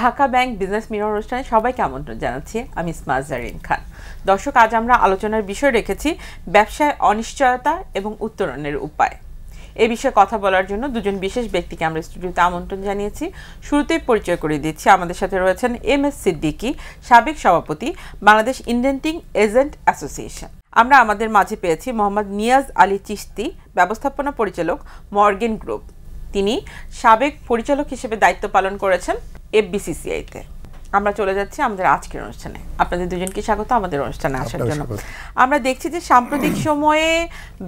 Dhaka bank business mirror অনুষ্ঠানে সবাইকে আমন্ত্রণ জানাচ্ছি। আমি ইসমাত জারিন খান। দর্শক, আজ আমরা আলোচনার বিষয় রেখেছি ব্যবসায় অনিশ্চয়তা এবং উত্তরণের উপায়। এই বিষয়ে কথা বলার জন্য দুজন বিশেষ ব্যক্তিকে আমরা স্টুডিওতে আমন্ত্রণ জানিয়েছি। শুরুতেই পরিচয় করে দিচ্ছি। আমাদের সাথে রয়েছেন MS সিদ্দিকী, সাবেক সভাপতি, বাংলাদেশ ইন্ডেন্টিং এজেন্ট অ্যাসোসিয়েশন। আমরা আমাদের মাঝে পেয়েছি মোহাম্মদ নিয়াজ আলী চিশতি, ব্যবস্থাপনা পরিচালক, মর্গেন গ্রুপ। তিনি সাবেক পরিচালক হিসেবে দায়িত্ব পালন করেছেন FBCCI-তে। আমরা চলে যাচ্ছি আমাদের আজকের অনুষ্ঠানে। আপনাদের দুজনকে স্বাগত আমাদের অনুষ্ঠানে আসার জন্য। আমরা দেখছি যে সাম্প্রতিক সময়ে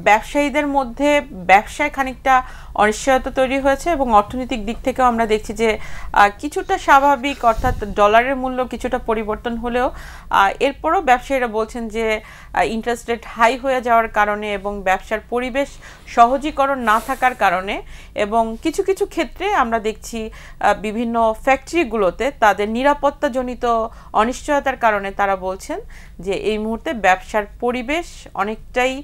ব্যবসায়ীদের মধ্যে ব্যবসায় খানিকটা অনিশ্চয়তা তৈরি হয়েছে এবং অর্থনৈতিক দিক থেকেও আমরা দেখছি যে কিছুটা স্বাভাবিক, অর্থাৎ ডলারের মূল্য কিছুটা পরিবর্তন হলেও এরপরও ব্যবসায়ীরা বলছেন যে ইন্টারেস্ট রেট হাই হয়ে যাওয়ার কারণে এবং ব্যবসার পরিবেশ সহজীকরণ না থাকার কারণে এবং কিছু কিছু ক্ষেত্রে আমরা দেখছি বিভিন্ন ফ্যাক্টরিগুলোতে তাদের নিরাপত্তাজনিত অনিশ্চয়তার কারণে তারা বলছেন যে এই মুহূর্তে ব্যবসার পরিবেশ অনেকটাই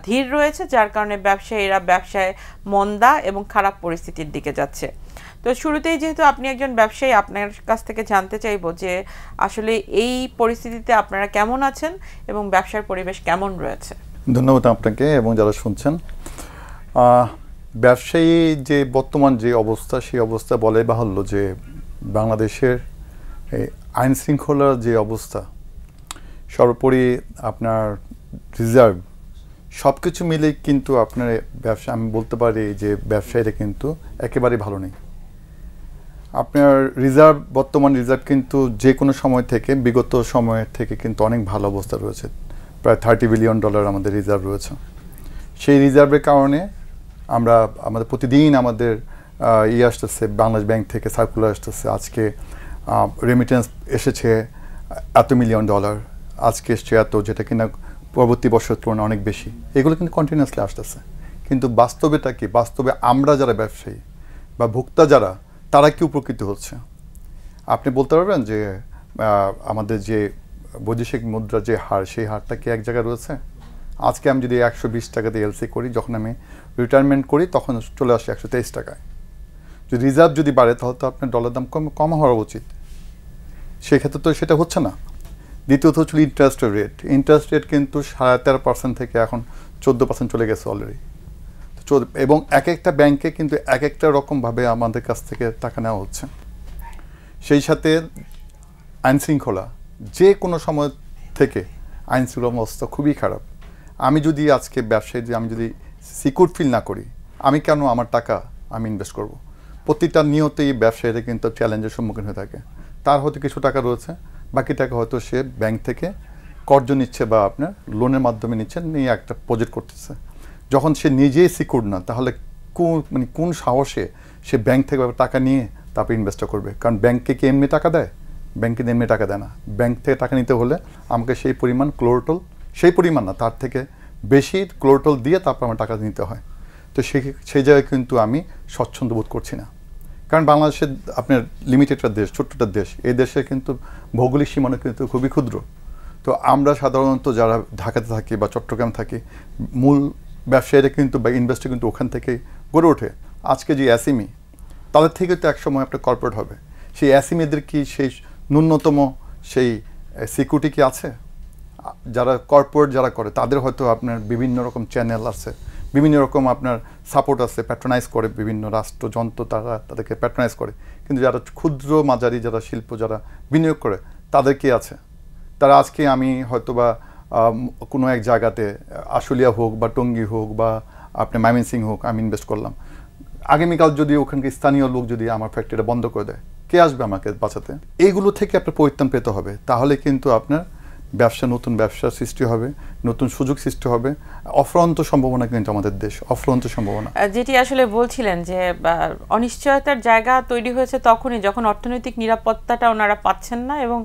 ধীর রয়েছে, যার কারণে ব্যবসায়ীরা ব্যবসায় মন্দা এবং খারাপ পরিস্থিতির দিকে যাচ্ছে। তো শুরুতেই যেহেতু আপনি একজন ব্যবসায়ী, আপনার কাছ থেকে জানতে চাইবো যে আসলে এই পরিস্থিতিতে আপনারা কেমন আছেন এবং ব্যবসার পরিবেশ কেমন রয়েছে। ধন্যবাদ আপনাকে এবং যারা শুনছেন। ব্যবসায়ী যে বর্তমান যে অবস্থা, সেই অবস্থা বলাই বাহুল্য যে বাংলাদেশের আইন শৃঙ্খলার যে অবস্থা, সর্বোপরি আপনার রিজার্ভ, সব কিছু মিলে কিন্তু আপনার ব্যবসা, আমি বলতে পারি যে ব্যবসায়ীরা কিন্তু একেবারেই ভালো নেই। আপনার রিজার্ভ, বর্তমান রিজার্ভ কিন্তু যে কোনো সময় থেকে, বিগত সময়ের থেকে কিন্তু অনেক ভালো অবস্থা রয়েছে। প্রায় $30 বিলিয়ন আমাদের রিজার্ভ রয়েছে। সেই রিজার্ভের কারণে আমাদের প্রতিদিন আমাদের আসতেছে, বাংলাদেশ ব্যাংক থেকে সার্কুলার আসতেছে, আজকে রেমিটেন্স এসেছে $1 মিলিয়ন, আজকে এসছে এত, যেটা কিনা পরবর্তী বছরের তুলনায় অনেক বেশি। এগুলো কিন্তু কন্টিনিউয়াসলি আসতেছে। কিন্তু বাস্তবেটা কি? বাস্তবে আমরা যারা ব্যবসায়ী বা ভোক্তা যারা, তারা কি উপকৃত হচ্ছে? আপনি বলতে পারবেন যে আমাদের যে বৈদেশিক মুদ্রার যে হার, সেই হারটা কি এক জায়গায় রয়েছে? আজকে আমি যদি 120 টাকা দিয়ে এলসি করি, যখন আমি রিটায়ারমেন্ট করি তখন চলে আসে 123 টাকায়। যদি রিজার্ভ যদি বাড়ে তাহলে তো আপনার ডলার দাম কম হওয়া উচিত। সেক্ষেত্রে তো সেটা হচ্ছে না। দ্বিতীয়ত হচ্ছিল ইন্টারেস্ট রেট কিন্তু 13.5% থেকে এখন 14% চলে গেছে অলরেডি। এবং এক একটা ব্যাংকে কিন্তু এক একটা রকমভাবে আমাদের কাছ থেকে টাকা নেওয়া হচ্ছে। সেই সাথে আইন শৃঙ্খলা, যে কোনো সময় থেকে আইন শৃঙ্খলা অবস্থা খুবই খারাপ। আমি যদি আজকে ব্যবসায়ী, আমি যদি সিকিউর ফিল না করি, আমি কেন আমার টাকা আমি ইনভেস্ট করব? প্রতিটা নিয়তেই ব্যবসায়ীরা কিন্তু চ্যালেঞ্জের সম্মুখীন হয়ে থাকে। তার হয়তো কিছু টাকা রয়েছে, বাকি টাকা হয়তো সে ব্যাংক থেকে কর্জ নিচ্ছে বা আপনার লোনের মাধ্যমে নিচ্ছে, নিয়ে একটা প্রজেক্ট করতেছে। যখন সে নিজেই সিকিউর না, তাহলে কোন সাহসে সে ব্যাংক থেকে টাকা নিয়ে তারপর ইনভেস্টটা করবে? কারণ ব্যাংকে কি এমনি টাকা দেয়? ব্যাংকে এমনি টাকা দেয় না। ব্যাংক থেকে টাকা নিতে হলে আমাকে সেই পরিমাণ কোলাটেরাল, সেই পরিমাণ না, তার থেকে বেশি কোলাটেরাল দিয়ে তারপর আমার টাকা নিতে হয়। তো সেই জায়গায় কিন্তু আমি স্বচ্ছন্দ বোধ করছি না। কারণ বাংলাদেশের আপনার লিমিটেডটা দেশ, ছোট্টটা দেশ, এই দেশে কিন্তু ভৌগোলিক সীমানা কিন্তু খুবই ক্ষুদ্র। তো আমরা সাধারণত যারা ঢাকাতে থাকি বা চট্টগ্রাম থাকি, মূল ব্যবসায়ীরা কিন্তু বা ইনভেস্টর কিন্তু ওখান থেকেই গড়ে ওঠে। আজকে যে SME, তাদের থেকে তো একসময় একটা কর্পোরেট হবে। সেই SMEদের কি সেই ন্যূনতম সেই সিকিউরিটি কি আছে? যারা কর্পোরেট যারা করে, তাদের হয়তো আপনার বিভিন্ন রকম চ্যানেল আছে, বিভিন্ন রকম আপনার সাপোর্ট আছে, প্যাট্রোনাইজ করে বিভিন্ন রাষ্ট্রযন্ত্র, তারা তাদেরকে প্যাট্রোনাইজ করে। কিন্তু যারা ক্ষুদ্র মাঝারি যারা শিল্প যারা বিনিয়োগ করে, তাদের কি আছে? তারা আজকে আমি হয়তো বা কোনো এক জায়গাতে আশুলিয়া হোক বা টঙ্গী হোক বা আপনি ময়মনসিংহ হোক, আমি ইনভেস্ট করলাম। আগামীকাল যদি ওখানকে স্থানীয় লোক যদি আমার ফ্যাক্টরিটা বন্ধ করে দেয়, কে আসবে আমাকে বাঁচাতে? এইগুলো থেকে আপনার পরিত্রাণ পেতে হবে। তাহলে কিন্তু আপনার নতুন ব্যবসার সৃষ্টি হবে, নতুন সুযোগ সৃষ্টি হবে। অফুরন্ত সম্ভাবনা কিন্তু আমাদের দেশ, অফুরন্ত সম্ভাবনা। যেটি আসলে বলছিলেন যে অনিশ্চয়তার জায়গা তৈরি হয়েছে তখনই যখন অর্থনৈতিক নিরাপত্তাটা ওনারা পাচ্ছেন না এবং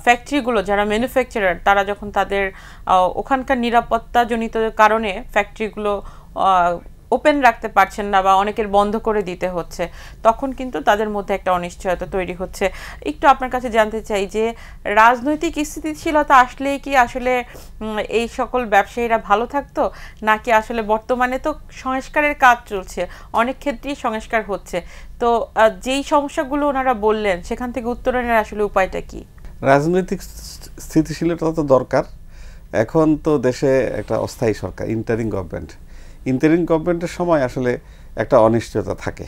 ফ্যাক্টরিগুলো যারা ম্যানুফ্যাকচারার, তারা যখন তাদের ওখানকার নিরাপত্তাজনিত কারণে ফ্যাক্টরিগুলো ওপেন রাখতে পারছেন না বা অনেকের বন্ধ করে দিতে হচ্ছে, তখন কিন্তু তাদের মধ্যে একটা অনিশ্চয়তা তৈরি হচ্ছে। একটু আপনার কাছে জানতে চাই যে রাজনৈতিক স্থিতিশীলতা আসলেই কি আসলে এই সকল ব্যবসায়ীরা ভালো থাকতো, নাকি আসলে বর্তমানে তো সংস্কারের কাজ চলছে, অনেক ক্ষেত্রেই সংস্কার হচ্ছে, তো যেই সমস্যাগুলো ওনারা বললেন সেখান থেকে উত্তরণের আসলে উপায়টা কি? রাজনৈতিক স্থিতিশীলতা তো দরকার। এখন তো দেশে একটা অস্থায়ী সরকার, ইন্টারিম গভর্নমেন্টের সময় আসলে একটা অনিশ্চয়তা থাকে।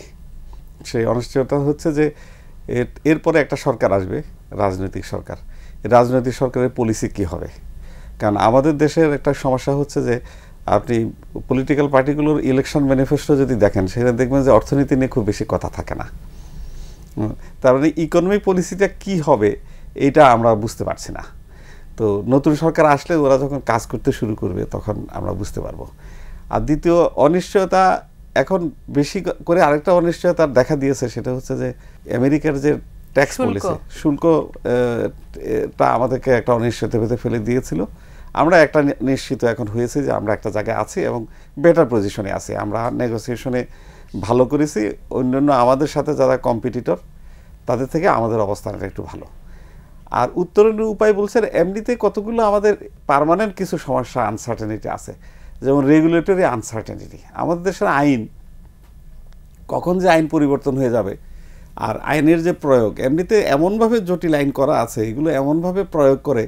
সেই অনিশ্চয়তা হচ্ছে যে এরপরে একটা সরকার আসবে, রাজনৈতিক সরকারের পলিসি কি হবে। কারণ আমাদের দেশের একটা সমস্যা হচ্ছে যে আপনি পলিটিক্যাল পার্টিগুলোর ইলেকশন ম্যানিফেস্টো যদি দেখেন, সেখানে দেখবেন যে অর্থনীতি নিয়ে খুব বেশি কথা থাকে না। তার মানে ইকোনমিক পলিসিটা কি হবে এইটা আমরা বুঝতে পারছি না। তো নতুন সরকার আসলে ওরা যখন কাজ করতে শুরু করবে তখন আমরা বুঝতে পারবো। আর দ্বিতীয় অনিশ্চয়তা এখন বেশি করে আরেকটা অনিশ্চয়তা দেখা দিয়েছে, সেটা হচ্ছে যে আমেরিকার যে ট্যাক্স পলিসি, শুল্কটা আমাদেরকে একটা অনিশ্চয়তার ভেতরে ফেলে দিয়েছিল। আমরা একটা নিশ্চিত এখন হয়েছে যে আমরা একটা জায়গায় আছি এবং বেটার পজিশনে আছি। আমরা নেগোসিয়েশনে ভালো করেছি, অন্যান্য আমাদের সাথে যারা কম্পিটিটর তাদের থেকে আমাদের অবস্থানটা একটু ভালো। আর উত্তরণের উপায় বলছেন, এমনিতে কতগুলো আমাদের পার্মানেন্ট কিছু সমস্যা, আনসার্টেনিটি আছে, যেমন রেগুলেটরি আনসার্টেনিটি। আমাদের দেশের আইন কখন যে আইন পরিবর্তন হয়ে যাবে, আর আইনের যে প্রয়োগ, এমনিতে এমনভাবে জটিল আইন করা আছে, এগুলো এমনভাবে প্রয়োগ করে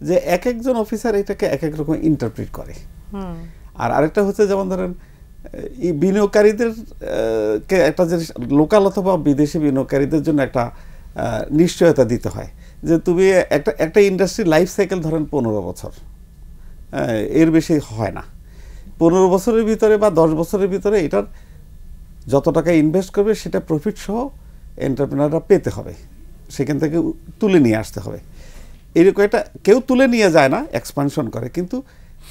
যে এক একজন অফিসার এটাকে এক এক রকম ইন্টারপ্রিট করে। আর আরেকটা হচ্ছে যেমন ধরেন বিনিয়োগকারীদের কে একটা যে লোকাল অথবা বিদেশি বিনিয়োগকারীদের জন্য একটা নিশ্চয়তা দিতে হয় যে তুমি একটা ইন্ডাস্ট্রি লাইফ সাইকেল ধরেন 15 বছর, এর বেশি হয় না। 15 বছরের ভিতরে বা 10 বছরের ভিতরে এটার যত টাকা ইনভেস্ট করবে সেটা প্রফিট সহ এন্টারপ্রেনাররা পেতে হবে, সেখান থেকে তুলে নিয়ে আসতে হবে। এরকম একটা কেউ তুলে নিয়ে যায় না, এক্সপানশন করে, কিন্তু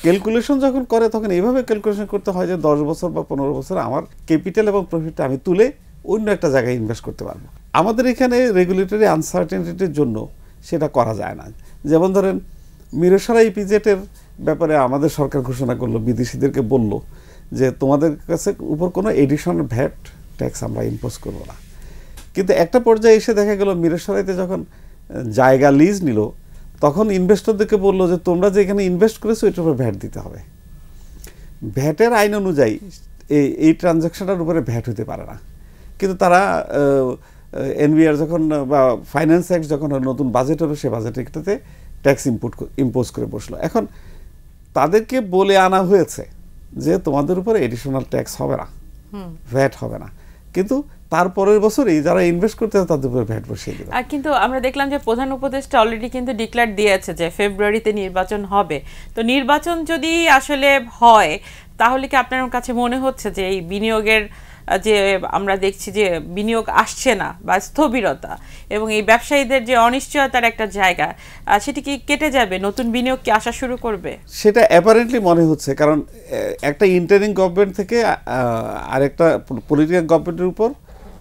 ক্যালকুলেশন যখন করে তখন এইভাবে ক্যালকুলেশন করতে হয় যে 10 বছর বা 15 বছর আমার ক্যাপিটাল এবং প্রফিটটা আমি তুলে অন্য একটা জায়গায় ইনভেস্ট করতে পারবো। আমাদের এখানে রেগুলেটরি আনসার্টেনিটির জন্য সেটা করা যায় না। যেমন ধরেন মিরসরাই ইপিজেটের ব্যাপারে আমাদের সরকার ঘোষণা করলো, বিদেশিদেরকে বলল যে তোমাদের কাছে উপর কোনো এডিশনাল ভ্যাট ট্যাক্স আমরা ইম্পোজ করবো না। কিন্তু একটা পর্যায়ে এসে দেখা গেল মিরসরাইতে যখন জায়গা লিজ নিল, তখন ইনভেস্টরদেরকে বললো যে তোমরা যে এখানে ইনভেস্ট করেছো এটার উপর ভ্যাট দিতে হবে। ভ্যাটের আইন অনুযায়ী এই ট্রানজ্যাকশনটার উপরে ভ্যাট হতে পারে না, কিন্তু তারা এনবিআর যখন বা ফাইন্যান্স অ্যাক্ট যখন নতুন বাজেট হলো, সে বাজেটটাতে ট্যাক্স ইম্পোজ করে বসলো। এখন তাদেরকে বলে আনা হয়েছে যে তোমাদের উপরে এডিশনাল ট্যাক্স হবে না, ভ্যাট হবে না, কিন্তু তারপরের বছরই যারা ইনভেস্ট করতে হয় তাদের উপরে ভ্যাট বসিয়ে দিল। কিন্তু আমরা দেখলাম যে প্রধান উপদেষ্টা অলরেডি কিন্তু ডিক্লেয়ার দিয়েছে যে ফেব্রুয়ারিতে নির্বাচন হবে। তো নির্বাচন যদি আসলে হয় তাহলে কি আপনার কাছে মনে হচ্ছে যে এই বিনিয়োগের যে আমরা দেখছি যে বিনিয়োগ আসছে না বা স্থবিরতা এবং এই ব্যবসায়ীদের যে অনিশ্চয়তার একটা জায়গা, সেটি কি কেটে যাবে? নতুন বিনিয়োগ কি আসা শুরু করবে? সেটা অ্যাপারেন্টলি মনে হচ্ছে, কারণ একটা ইন্টারিম গভর্নমেন্ট থেকে আরেকটা পলিটিক্যাল গভর্নমেন্টের উপর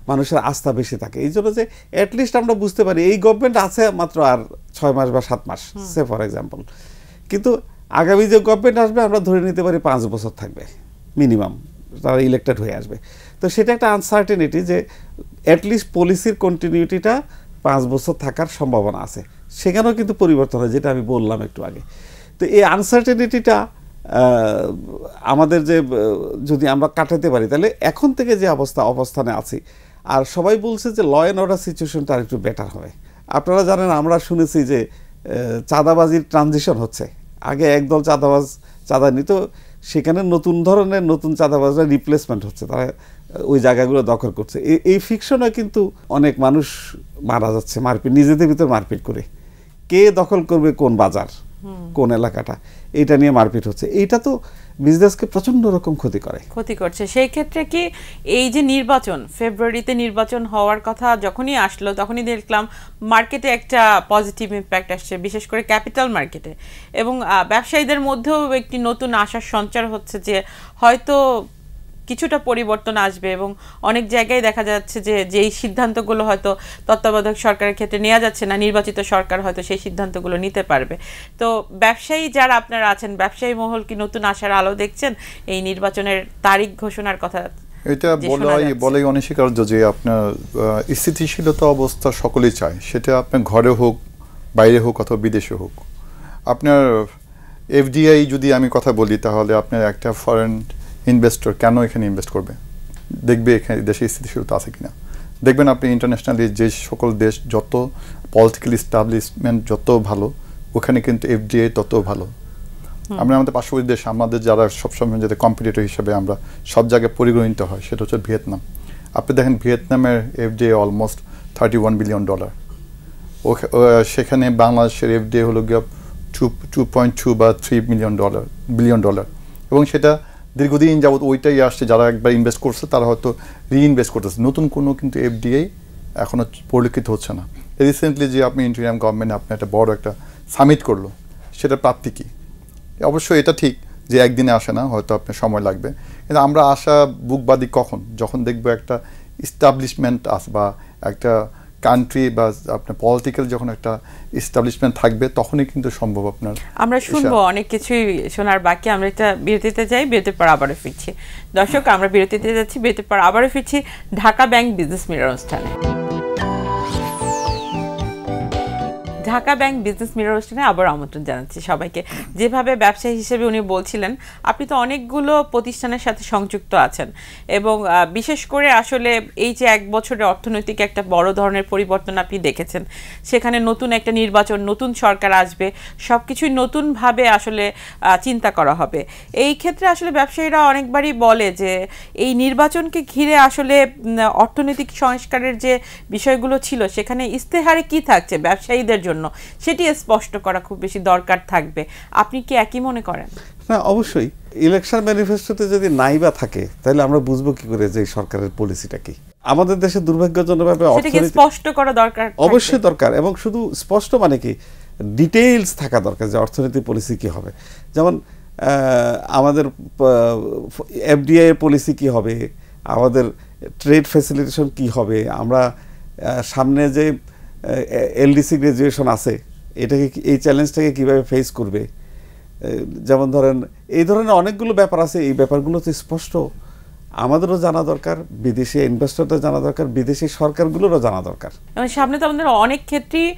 মানুষের আস্থা বেশি থাকে। এই জন্য যে অ্যাটলিস্ট আমরা বুঝতে পারি এই গভর্নমেন্ট আছে মাত্র আর 6 মাস বা 7 মাস, সে ফর এক্সাম্পল, কিন্তু আগামী যে গভর্নমেন্ট আসবে আমরা ধরে নিতে পারি 5 বছর থাকবে মিনিমাম, তারা ইলেক্টেড হয়ে আসবে। তো সেটা একটা আনসার্টেনিটি যে অ্যাটলিস্ট পলিসির কন্টিনিউটিটা 5 বছর থাকার সম্ভাবনা আছে। সেখানেও কিন্তু পরিবর্তন হয়, যেটা আমি বললাম একটু আগে। তো এই আনসার্টেনিটিটা আমাদের যে যদি আমরা কাটাতে পারি, তাহলে এখন থেকে যে অবস্থানে আছি, আর সবাই বলছে যে ল অ্যান্ড অর্ডার সিচুয়েশনটা আর একটু বেটার হবে। আপনারা জানেন, আমরা শুনেছি যে চাঁদাবাজির ট্রানজিশন হচ্ছে। আগে একদল চাঁদা নিত, সেখানে নতুন ধরনের নতুন চাঁদাবাজরা রিপ্লেসমেন্ট হচ্ছে, তারা ওই জায়গাগুলো দখল করছে। এই ফিকশনে কিন্তু অনেক মানুষ মারা যাচ্ছে, মারপিট, নিজেদের ভিতর মারপিট করে, কে দখল করবে কোন বাজার, কোন এলাকাটা, এটা নিয়ে মারপিট হচ্ছে। এইটা তো বিজনেসকে প্রচন্ড রকম ক্ষতি করছে। সেই ক্ষেত্রে কি এই যে নির্বাচন, ফেব্রুয়ারিতে নির্বাচন হওয়ার কথা যখনই আসলো, তখনই দেখলাম মার্কেটে একটা পজিটিভ ইম্প্যাক্ট আসছে, বিশেষ করে ক্যাপিটাল মার্কেটে, এবং ব্যবসায়ীদের মধ্যেও একটি নতুন আশার সঞ্চার হচ্ছে যে হয়তো কিছুটা পরিবর্তন আসবে এবং অনেক জায়গায় দেখা যাচ্ছে যে যেই সিদ্ধান্তগুলো হয়তো তত্ত্বাবধায়ক সরকারের ক্ষেত্রে নেওয়া যাচ্ছে না, নির্বাচিত সরকার হয়তো সেই সিদ্ধান্তগুলো নিতে পারবে। তো ব্যবসায়ী যারা আপনারা আছেন, ব্যবসায়ী মহল কি নতুন আশার আলো দেখছেন এই নির্বাচনের তারিখ ঘোষণার কথা? এটা বলাই অনস্বীকার্য যে আপনার স্থিতিশীলতা অবস্থা সকলেই চায়, সেটা আপনার ঘরে হোক, বাইরে হোক, অথবা বিদেশে হোক। আপনার এফডিআই যদি আমি কথা বলি, তাহলে আপনার একটা ফরেন ইনভেস্টর কেন এখানে ইনভেস্ট করবে? দেখবে এখানে দেশে স্থিতিশীলতা আছে কিনা। দেখবেন আপনি ইন্টারন্যাশনালি যে সকল দেশ যত পলিটিক্যাল এস্টাবলিশমেন্ট যত ভালো, ওখানে কিন্তু এফডিআই তত ভালো। আমরা আমাদের পার্শ্ববর্তী দেশ, আমাদের যারা সবসময় যাতে কম্পিটিটর হিসেবে আমরা সব জায়গায় পরিগণিত হয়, সেটা হচ্ছে ভিয়েতনাম। আপনি দেখেন ভিয়েতনামের এফডিআই অলমোস্ট $31 বিলিয়ন। সেখানে বাংলাদেশের এফডিআই হলো গিয়ে 2.2 বা $3 বিলিয়ন। এবং সেটা দীর্ঘদিন যাবত ওইটাই আসছে। যারা একবার ইনভেস্ট করছে তারা হয়তো রিইনভেস্ট করতেছে, নতুন কোনো কিন্তু এফডিআই এখনও পরিলক্ষিত হচ্ছে না। রিসেন্টলি যে আপনি ইন্টারিয়াম গভর্নমেন্ট আপনি একটা বড় একটা সামিট করলো, সেটা প্রাপ্তি কী? অবশ্যই এটা ঠিক যে একদিনে আসে না, হয়তো আপনার সময় লাগবে, কিন্তু আমরা আশা বুকবাদী কখন, যখন দেখবো একটা ইস্টাবলিশমেন্ট আছে বা একটা কান্ট্রি বা আপনার পলিটিক্যাল যখন একটা ইস্টাবলিশমেন্ট থাকবে, তখনই কিন্তু সম্ভব আপনার। আমরা শুনবো অনেক কিছুই শোনার বাকি। আমরা একটা বিরতিতে যাই, বিরতির পর আবারও ফিরছি। দর্শক, আমরা বিরতিতে যাচ্ছি, বিরতির পর আবারও ফিরছি ঢাকা ব্যাংক বিজনেস মিরর অনুষ্ঠানে। ঢাকা ব্যাংক বিজনেস মিরর অনুষ্ঠানে আবার আমন্ত্রণ জানাচ্ছি সবাইকে। যেভাবে ব্যবসায়ী হিসেবে উনি বলছিলেন, আপনি তো অনেকগুলো প্রতিষ্ঠানের সাথে সংযুক্ত আছেন এবং বিশেষ করে আসলে এই যে 1 বছরের অর্থনৈতিক একটা বড় ধরনের পরিবর্তন আপনি দেখেছেন, সেখানে নতুন একটা নির্বাচন, নতুন সরকার আসবে, সব কিছুই নতুনভাবে আসলে চিন্তা করা হবে। এই ক্ষেত্রে আসলে ব্যবসায়ীরা অনেকবারই বলে যে এই নির্বাচনকে ঘিরে আসলে অর্থনৈতিক সংস্কারের যে বিষয়গুলো ছিল, সেখানে ইস্তেহারে কি থাকছে ব্যবসায়ীদের জন্য, সেটি স্পষ্ট করা খুব বেশি দরকার থাকবে। আপনি কি একই মনে করেন? না, অবশ্যই। ইলেকশন ম্যানিফেস্টোতে যদি নাই বা থাকে, তাহলে আমরা বুঝবো কি করে যে সরকারের পলিসিটা কি। আমাদের দেশে দুর্ভাগ্যজনকভাবে অর্থনীতি স্পষ্ট করা দরকার, অবশ্যই দরকার। এবং শুধু স্পষ্ট মানে কি, ডিটেইলস থাকা দরকার যে অর্থনীতি পলিসি কি হবে। যেমন আমাদের এফডিআই এর পলিসি কি হবে, আমাদের ট্রেড ফ্যাসিলিটেশন কি হবে, আমরা সামনে যে এলডিসি গ্রাজুয়েশন আছে, এটাকে এই চ্যালেঞ্জটাকে কীভাবে ফেস করবে। যেমন ধরেন এই ধরনের অনেকগুলো ব্যাপার আছে, এই ব্যাপারগুলো তো স্পষ্ট আমাদেরও জানা দরকার, বিদেশি ইনভেস্টরদের জানা দরকার, বিদেশি সরকারগুলোরও জানা দরকার। এবং সামনে তো আমাদের অনেক ক্ষেত্রেই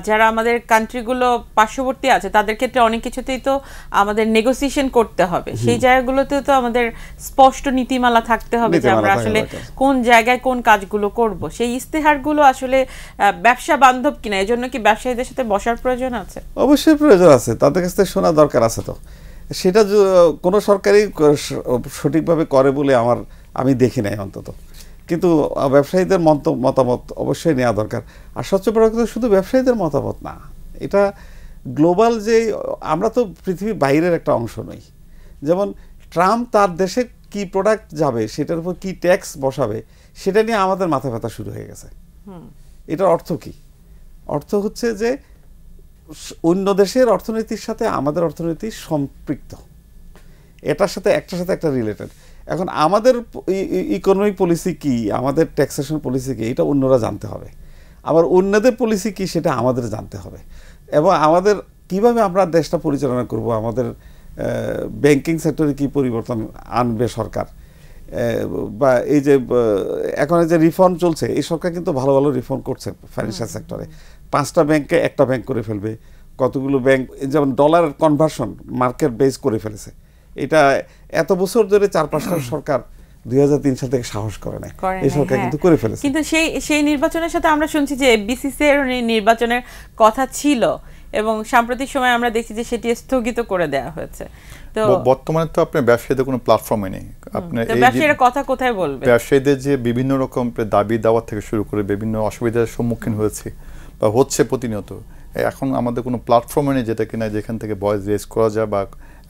যারা আমাদের কান্ট্রিগুলো পার্শ্ববর্তী আছে, তাদের ক্ষেত্রে অনেক কিছুতেই তো আমাদের নেগোসিয়েশন করতে হবে। সেই জায়গাগুলোতে তো আমাদের স্পষ্ট নীতিমালা থাকতে হবে যে আমরা আসলে কোন জায়গায় কোন কাজগুলো করব। সেই ইস্তেহারগুলো আসলে ব্যবসা বান্ধব কিনা, এজন্য কি ব্যবসায়ীদের সাথে বসার প্রয়োজন আছে? অবশ্যই প্রয়োজন আছে, তাদের কাছ থেকে শোনা দরকার আছে। তো সেটা কোনো সরকারই সঠিকভাবে করে বলে আমি দেখি নাই অন্তত। কিন্তু ব্যবসায়ীদের মতামত অবশ্যই নেওয়া দরকার। আর সবচেয়ে বড় কথা, শুধু ব্যবসায়ীদের মতামত না, এটা গ্লোবাল যে আমরা তো পৃথিবীর বাইরের একটা অংশ নই। যেমন ট্রাম্প তার দেশে কি প্রোডাক্ট যাবে, সেটার উপর কি ট্যাক্স বসাবে, সেটা নিয়ে আমাদের মাথা ব্যথা শুরু হয়ে গেছে। এটার অর্থ কি? অর্থ হচ্ছে যে অন্য দেশের অর্থনীতির সাথে আমাদের অর্থনীতি সম্পৃক্ত, এটার সাথে একটা রিলেটেড। এখন আমাদের ইকোনমিক পলিসি কি, আমাদের ট্যাক্সেশন পলিসি কি, এটা অন্যরা জানতে হবে। আবার অন্যদের পলিসি কি, সেটা আমাদের জানতে হবে। এবং আমাদের কিভাবে আমরা দেশটা পরিচালনা করব, আমাদের ব্যাংকিং সেক্টরে কি পরিবর্তন আনবে সরকার, বা এই যে এখন যে রিফর্ম চলছে, এই সরকার কিন্তু ভালো ভালো রিফর্ম করছে ফাইন্যান্সিয়াল সেক্টরে। 5টা ব্যাংকে একটা ব্যাংক করে ফেলবে, কতগুলো ব্যাংক যেমন ডলার কনভার্সন মার্কেট বেস করে ফেলেছে। এটা এত বছর ধরে 4-5টা সরকার 2003 সাল থেকে সাহস করে নাই, এই সরকার কিন্তু করে ফেলেছে। কিন্তু সেই নির্বাচনের সাথে আমরা শুনছি যে এফবিসিসি এর নির্বাচনের কথা ছিল এবং সাম্প্রতিক সময় আমরা দেখি যে সেটি স্থগিত করে দেওয়া হয়েছে। তো বর্তমানে তো আপনার ব্যবসায়ীদের কোনো প্ল্যাটফর্মে নেই। আপনার এই ব্যবসায়ীরা কথা কোথায় বলবে? ব্যবসায়ীদের যে বিভিন্ন রকম দাবি দাওয়া থেকে শুরু করে বিভিন্ন অসুবিধার সম্মুখীন হয়েছে বা হচ্ছে প্রতিনিয়ত, এখন আমাদের কোনো প্ল্যাটফর্মে নেই যেটা কিনা যেখান থেকে ভয়েস রেজ করা যায় বা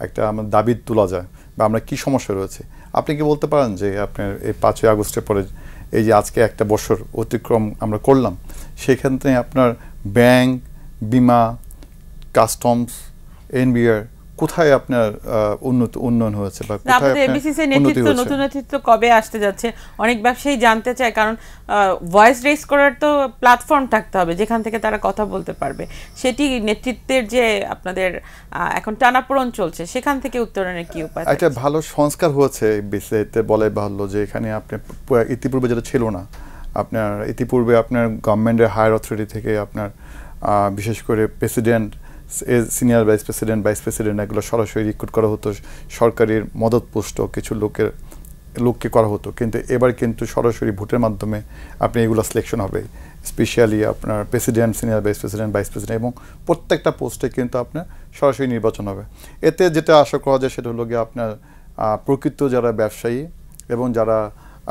একটা আমাদের দাবি তোলা যায় বা আমরা কি সমস্যা রয়েছে। আপনি কি বলতে পারেন যে আপনার এই 5ই আগস্টের পরে এই যে আজকে একটা বছর অতিক্রম আমরা করলাম, সেখান থেকে আপনার ব্যাংক, বিমা, কাস্টমস, এনবিআর কোথায় আপনার উন্নয়ন হয়েছে বা কোথায় আপনাদের এবিসিসি নেতৃত্ব নতুন নেতৃত্ব কবে আসতে যাচ্ছে অনেক ব্যবসায়ী জানতে চায়, কারণ ভয়েস রেজ করার তো প্ল্যাটফর্ম থাকতে হবে যেখান থেকে তারা কথা বলতে পারবে। সেটি নেতৃত্বের যে আপনাদের এখন টানাপোড়েন চলছে সেখান থেকে উত্তরণের কি উপায়? একটা ভালো সংস্কার হয়েছে বিসিসিতে বলে বাহুল্য, যে এখানে আপনি ইতিপূর্বে যেটা ছিল না, আপনার ইতিপূর্বে আপনার গভর্নমেন্টের হায়ার অথরিটি থেকে আপনার বিশেষ করে প্রেসিডেন্ট, সিনিয়র ভাইস প্রেসিডেন্ট এগুলো সরাসরি রিক্রুট করা হতো, সরকারের মদতপুষ্ট কিছু লোককে করা হতো, কিন্তু এবার কিন্তু সরাসরি ভোটের মাধ্যমে আপনি এগুলো সিলেকশন হবে, স্পেশালি আপনার প্রেসিডেন্ট, সিনিয়র ভাইস প্রেসিডেন্ট এবং প্রত্যেকটা পোস্টে কিন্তু আপনার সরাসরি নির্বাচন হবে। এতে যেটা আশা করা যায় সেটা হলো গিয়ে আপনার প্রকৃত যারা ব্যবসায়ী এবং যারা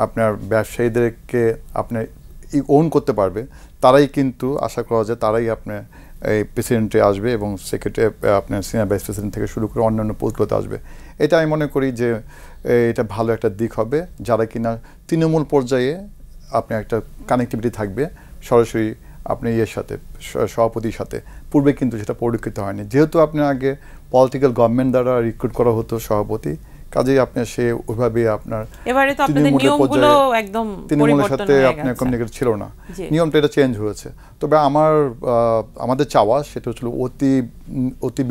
আপনার ব্যবসায়ীদেরকে আপনি ওন করতে পারবে তারাই কিন্তু আশা করা যায় তারাই আপনার এই প্রেসিডেন্টে আসবে এবং সেক্রেটারি আপনার সিনিয়র ভাইস প্রেসিডেন্ট থেকে শুরু করে অন্যান্য পোস্টগুলোতে আসবে। এটা আমি মনে করি যে এটা ভালো একটা দিক হবে, যারা কিনা তৃণমূল পর্যায়ে আপনি একটা কানেক্টিভিটি থাকবে সরাসরি আপনি ইয়ের সাথে, সভাপতির সাথে। পূর্বে কিন্তু সেটা পরিলক্ষিত হয়নি, যেহেতু আপনার আগে পলিটিক্যাল গভর্নমেন্ট দ্বারা রিক্রুট করা হতো সভাপতি, কাজেই আপনার সে ওইভাবে আপনার এবারে তো আপনাদের নিয়মগুলো একদম তৃণমূলের সাথে আপনার কমিউনিকেট ছিল না, নিয়মটা এটা চেঞ্জ হয়েছে। তবে আমাদের চাওয়া সেটা হচ্ছিল অতি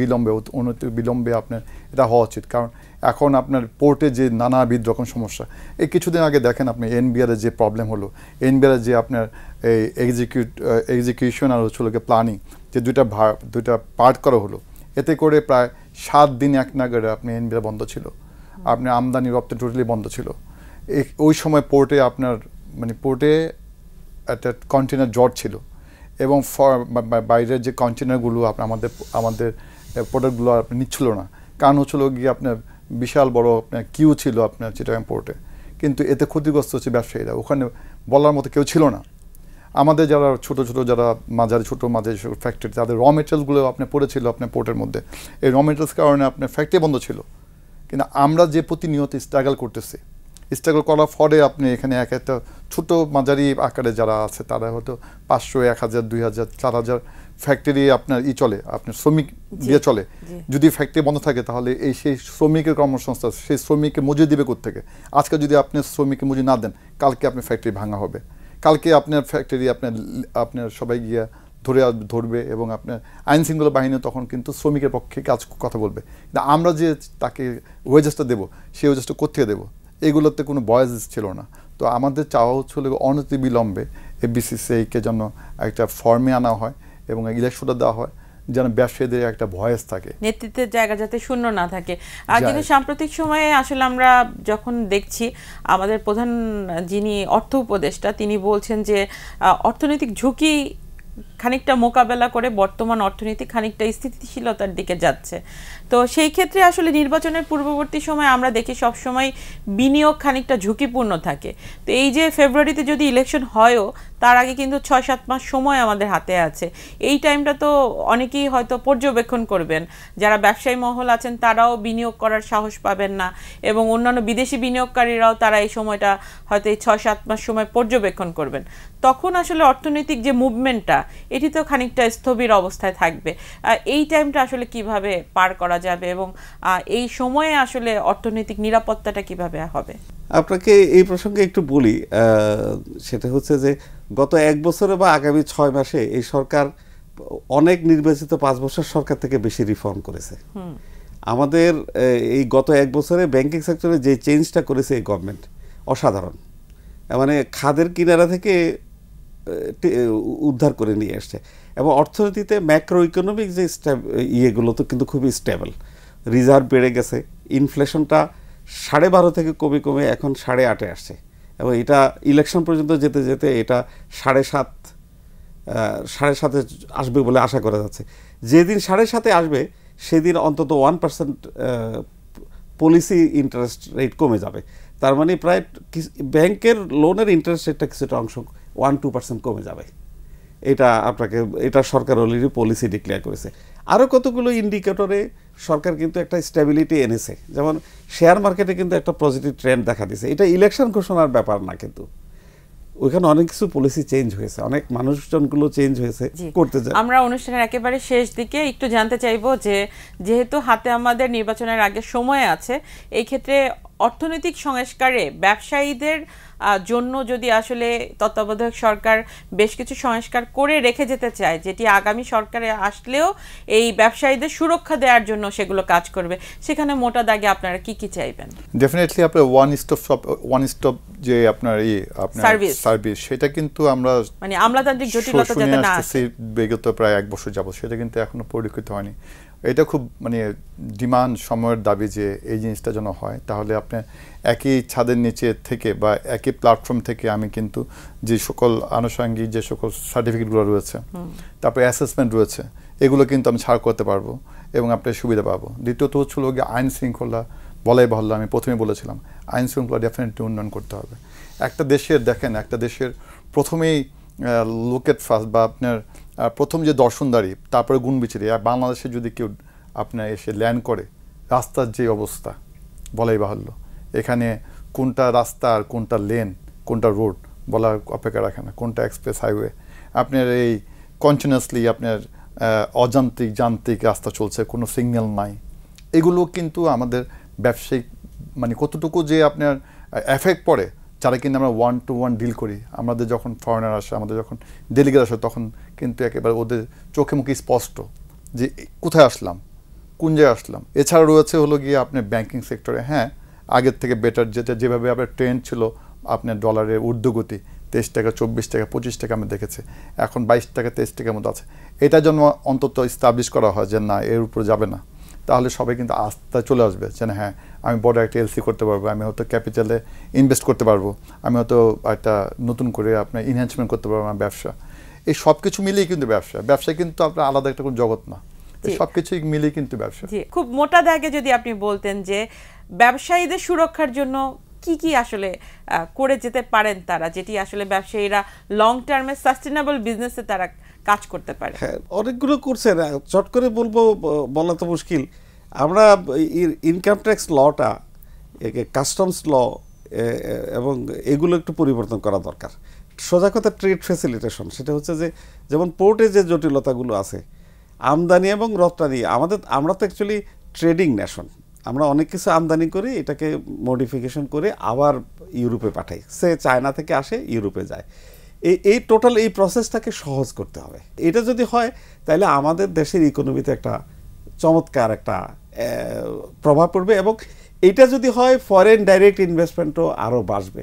বিলম্বে আপনার এটা হওয়া উচিত, কারণ এখন আপনার পোর্টে যে নানাবিধ রকম সমস্যা, এই কিছুদিন আগে দেখেন আপনি এনবিআরের যে প্রবলেম হলো, এনবিআরের যে আপনার এই এক্সিকিউশন আর হচ্ছিল প্ল্যানিং যে দুইটা পার্ট করা হলো, এতে করে প্রায় 7 দিন এক নাগারে আপনি এনবিআর বন্ধ ছিল, আপনার আমদানি রপ্তানি টোটালি বন্ধ ছিল। ওই সময় পোর্টে আপনার পোর্টে একটা কন্টেনার জট ছিল এবং বাইরের যে কন্টেনারগুলো আমাদের প্রোডাক্টগুলো আপনি নিচ্ছিল না, কারণ হচ্ছিল গিয়ে আপনার বিশাল বড় আপনার কিউ ছিল আপনার চিটাগাং পোর্টে। কিন্তু এতে ক্ষতিগ্রস্ত হচ্ছে ব্যবসায়ীরা, ওখানে বলার মতো কেউ ছিল না। আমাদের যারা ছোট যারা মাঝারি ফ্যাক্টরি, তাদের র মেটেরিয়ালসগুলো আপনার পড়েছিল আপনার পোর্টের মধ্যে, এই র মেটেরিয়ালস কারণে আপনার ফ্যাক্টরি বন্ধ ছিল। কিন্তু আমরা যে প্রতিনিয়ত স্ট্রাগল করার ফলে আপনি এখানে একটা ছোট মাঝারি আকারে যারা আছে তারা হয়তো 500, 1000, 2000, 4000 ফ্যাক্টরি আপনার চলে, আপনার শ্রমিক দিয়ে চলে। যদি ফ্যাক্টরি বন্ধ থাকে তাহলে সেই শ্রমিকের কর্মসংস্থান, সেই শ্রমিকের মজুরি দিবে কোত্থেকে? আজকে যদি আপনি শ্রমিকের মজুরি না দেন, কালকে আপনার ফ্যাক্টরি ভাঙা হবে, কালকে আপনার ফ্যাক্টরি আপনার সবাই গিয়ে ধরবে এবং আপনার আইন শৃঙ্খলা বাহিনী তখন কিন্তু শ্রমিকের পক্ষে কথা বলবে। কিন্তু আমরা যে তাকে ওয়েজেসটা দেবো, সেই ওয়েজেসটা কোথেকে দেবো? এগুলোতে কোনো ভয়েস ছিল না। তো আমাদের চাওয়া হচ্ছিল অনতিবিলম্বে বিসিসিআইকে যেন একটা ফর্মে আনা হয় এবং ইলেকশনটা দেওয়া হয়, যেন ব্যবসায়ীদের একটা ভয়েস থাকে, নেতৃত্বের জায়গা যাতে শূন্য না থাকে। আর কিন্তু সাম্প্রতিক সময়ে আসলে আমরা যখন দেখছি আমাদের প্রধান যিনি অর্থ উপদেষ্টা, তিনি বলছেন যে অর্থনৈতিক ঝুঁকি খানিকটা মোকাবেলা করে বর্তমান অর্থনীতি খানিকটা স্থিতিশীলতার দিকে যাচ্ছে। তো সেই ক্ষেত্রে আসলে নির্বাচনের পূর্ববর্তী সময় আমরা দেখি সবসময় বিনিয়োগ খানিকটা ঝুঁকিপূর্ণ থাকে। তো এই যে ফেব্রুয়ারিতে যদি ইলেকশন হয়ও, তার আগে কিন্তু 6-7 মাস সময় আমাদের হাতে আছে। এই টাইমটা তো অনেকেই হয়তো পর্যবেক্ষণ করবেন, যারা ব্যবসায়ী মহল আছেন তারাও বিনিয়োগ করার সাহস পাবেন না এবং অন্যান্য বিদেশি বিনিয়োগকারীরাও তারা এই সময়টা হয়তো এই 6-7 মাস সময় পর্যবেক্ষণ করবেন। তখন আসলে অর্থনৈতিক যে মুভমেন্টটা, এটি তো খানিকটা স্থবির অবস্থায় থাকবে। এই টাইমটা আসলে কিভাবে পার করা যাবে এবং এই সময়ে আসলে অর্থনৈতিক নিরাপত্তাটা কিভাবে হবে? আপনাকে এই প্রসঙ্গে একটু বলি, সেটা হচ্ছে যে গত 1 বছরে বা আগামী 6 মাসে এই সরকার অনেক নির্বাচিত 5 বছর সরকার থেকে বেশি রিফর্ম করেছে। আমাদের এই গত 1 বছরে ব্যাংকিং সেক্টরে যে চেঞ্জটা করেছে এই গভর্নমেন্ট অসাধারণ, মানে খাদের কিনারা থেকে উদ্ধার করে নিয়ে আসছে। এবং অর্থনীতিতে ম্যাক্রো ইকোনমিক যে ইয়েগুলো তো কিন্তু খুবই স্টেবল, রিজার্ভ বেড়ে গেছে, ইনফ্লেশনটা 12.5 থেকে কমে এখন 8.5 আসছে এবং এটা ইলেকশন পর্যন্ত যেতে যেতে এটা 7.5 আসবে বলে আশা করা যাচ্ছে। যেদিন 7.5 আসবে সেদিন অন্তত 1% পলিসি ইন্টারেস্ট রেট কমে যাবে। তার মানে প্রায় ব্যাংকের লোনের ইন্টারেস্ট রেটটা কিছুটা অংশ 1-2% কমে যাবে। এটা সরকার অলরেডি পলিসি ডিক্লেয়ার করেছে। আরও কতগুলো ইন্ডিকেটরে সরকার কিন্তু একটা স্টেবিলিটি এনেছে, যেমন শেয়ার মার্কেটে কিন্তু একটা পজিটিভ ট্রেন্ড দেখা দিয়েছে। এটা ইলেকশন ঘোষণার ব্যাপার না, কিন্তু ওইখানে অনেক কিছু পলিসি চেঞ্জ হয়েছে, অনেক মানুষজনগুলো চেঞ্জ হয়েছে করতে যায়। আমরা অনুষ্ঠানের একেবারে শেষ দিকে একটু জানতে চাইবো যে যেহেতু হাতে আমাদের নির্বাচনের আগে সময় আছে, এই ক্ষেত্রে অর্থনৈতিক সংস্কারে ব্যবসায়ীদের জন্য যদি আসলে তত্ত্বাবধায়ক সরকার বেশ কিছু সংস্কার করে রেখে যেতে চায়, যেটি আগামী সরকারে আসলেও এই ব্যবসায়ীদের সুরক্ষা দেওয়ার জন্য সেগুলো কাজ করবে, সেখানে মোটা দাগে আপনারা কি কি চাইবেন? ডেফিনেটলি আপনার ওয়ান স্টপ যে আপনার সার্ভিস, সেটা কিন্তু আমরা মানে আমলাতান্ত্রিক জটিলতা যাতে না আসে বিগত প্রায় 1 বছর যাবত সেটা কিন্তু এখনো পরিলক্ষিত হয়নি। এটা খুব মানে ডিমান্ড, সময়ের দাবি যে এই জিনিসটা যেন হয়। তাহলে আপনি একই ছাদের নিচে থেকে বা একই প্ল্যাটফর্ম থেকে আমি কিন্তু যে সকল আনুষঙ্গিক যে সকল সার্টিফিকেটগুলো রয়েছে, তারপরে অ্যাসেসমেন্ট রয়েছে, এগুলো কিন্তু আমি ছাড় করতে পারবো এবং আপনার সুবিধা পাবো। দ্বিতীয়ত হচ্ছিল গিয়ে আইন শৃঙ্খলা, বলাই বাহুল্য, আমি প্রথমে বলেছিলাম আইন শৃঙ্খলা ডেফিনেটলি উন্নয়ন করতে হবে। একটা দেশের দেখেন, একটা দেশের প্রথমেই লোকেট ফার্স্ট বা আপনার প্রথম যে দর্শনদারি, তারপরে গুণ বিচারি। আর বাংলাদেশে যদি কেউ আপনার এসে ল্যান্ড করে, রাস্তার যে অবস্থা বলাই বাহুল্য, এখানে কোনটা রাস্তা আর কোনটা লেন, কোনটা রোড বলার অপেক্ষা রাখে না, কোনটা এক্সপ্রেস হাইওয়ে, আপনার এই কন্টিনিউয়াসলি আপনার যান্ত্রিক রাস্তা চলছে, কোনো সিগন্যাল নাই। এগুলো কিন্তু আমাদের ব্যবসায়িক মানে কতটুকু যে আপনার এফেক্ট পড়ে, যারা কিন্তু আমরা 1-to-1 ডিল করি, আমাদের যখন ফরেনার আসে, আমাদের যখন ডেলিগেট আসে, তখন কিন্তু একেবারে ওদের চোখে মুখে স্পষ্ট যে কোথায় আসলাম, কোন জায়গায় আসলাম। এছাড়া রয়েছে হলো গিয়ে আপনার ব্যাংকিং সেক্টরে, হ্যাঁ আগের থেকে বেটার, যেভাবে আপনার ট্রেন্ড ছিল আপনার ডলারের ঊর্ধ্বগতি 23 টাকা, 24 টাকা, 25 টাকা আমি দেখেছি, এখন 22 টাকা 23 টাকার মতো আছে। এটার জন্য অন্তত এস্টাবলিশ করা হয় যে না, এর উপরে যাবে না, তাহলে সবাই কিন্তু আস্থা চলে আসবে যে হ্যাঁ আমি বড় একটা এলসি করতে পারবো, আমি হয়তো ক্যাপিটালে ইনভেস্ট করতে পারবো, আমি হয়তো একটা নতুন করে আপনার এনহ্যান্সমেন্ট করতে পারবো আমার ব্যবসা। এই সব কিছু মিলিয়ে কিন্তু ব্যবসা কিন্তু আপনার আলাদা একটা কোনো জগৎ না, সব কিছুই মিলিয়ে কিন্তু ব্যবসা। খুব মোটা দাগে যদি আপনি বলতেন যে ব্যবসায়ীদের সুরক্ষার জন্য কি কি আসলে করে যেতে পারেন তারা, যেটি আসলে ব্যবসায়ীরা লং টার্মে সাস্টেনেবল বিজনেসে তারা কাজ করতে পারে? হ্যাঁ, অনেকগুলো করছে না, চট করে বলা তো মুশকিল। আমরা ইনকাম ট্যাক্স লটা, কাস্টমস ল এবং এগুলো একটু পরিবর্তন করা দরকার। সোজা কথা ট্রেড ফ্যাসিলিটেশন, সেটা হচ্ছে যে যেমন পোর্টে যে জটিলতাগুলো আছে, আমদানি এবং রপ্তানি, আমরা তো অ্যাকচুয়ালি ট্রেডিং নেশন, আমরা অনেক কিছু আমদানি করি, এটাকে মডিফিকেশন করে আবার ইউরোপে পাঠাই, সে চায়না থেকে আসে ইউরোপে যায়। এই টোটাল এই প্রসেসটাকে সহজ করতে হবে। এটা যদি হয় তাহলে আমাদের দেশের ইকোনমিতে একটা চমৎকার একটা প্রভাব পড়বে, এবং এটা যদি হয় ফরেন ডাইরেক্ট ইনভেস্টমেন্টও আরও বাড়বে।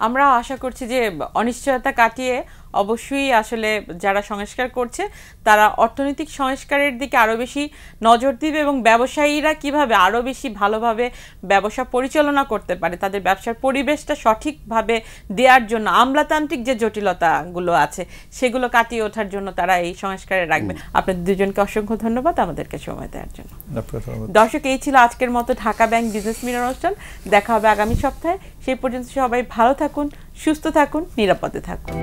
আমরা আশা করছি যে অনিশ্চয়তা কাটিয়ে অবশ্যই আসলে যারা সংস্কার করছে তারা অর্থনৈতিক সংস্কারের দিকে আরও বেশি নজর দিবে এবং ব্যবসায়ীরা কিভাবে আরও বেশি ভালোভাবে ব্যবসা পরিচালনা করতে পারে, তাদের ব্যবসার পরিবেশটা সঠিকভাবে দেওয়ার জন্য আমলাতান্ত্রিক যে জটিলতাগুলো আছে সেগুলো কাটিয়ে ওঠার জন্য তারা এই সংস্কারে রাখবে। আপনাদের দুজনকে অসংখ্য ধন্যবাদ আমাদেরকে সময় দেওয়ার জন্য। দর্শক, এই ছিল আজকের মতো ঢাকা ব্যাংক বিজনেস মিরর অনুষ্ঠান। দেখা হবে আগামী সপ্তাহে। সেই পর্যন্ত সবাই ভালো থাকুন, সুস্থ থাকুন, নিরাপদে থাকুন।